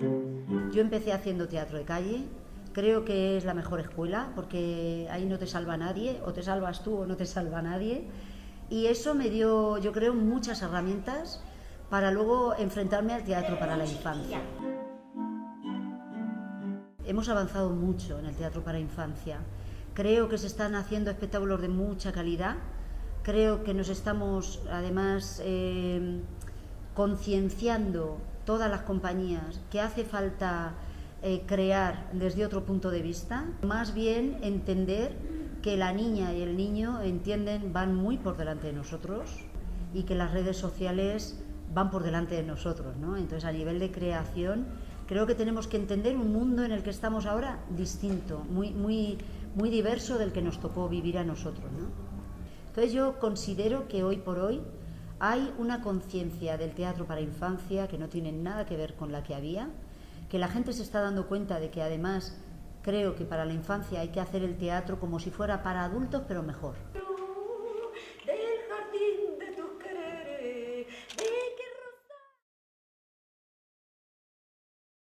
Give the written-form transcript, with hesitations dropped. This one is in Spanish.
Yo empecé haciendo teatro de calle, creo que es la mejor escuela porque ahí no te salva nadie, o te salvas tú o no te salva nadie. Y eso me dio, yo creo, muchas herramientas para luego enfrentarme al teatro para la infancia. Hemos avanzado mucho en el teatro para infancia. Creo que se están haciendo espectáculos de mucha calidad. Creo que nos estamos, además, concienciando todas las compañías que hace falta crear desde otro punto de vista. Más bien entender que la niña y el niño van muy por delante de nosotros y que las redes sociales van por delante de nosotros, ¿no? Entonces, a nivel de creación, creo que tenemos que entender un mundo en el que estamos ahora distinto, muy diverso del que nos tocó vivir a nosotros, ¿no? Entonces, yo considero que hoy por hoy hay una conciencia del teatro para infancia que no tiene nada que ver con la que había, que la gente se está dando cuenta de que además creo que para la infancia hay que hacer el teatro como si fuera para adultos, pero mejor.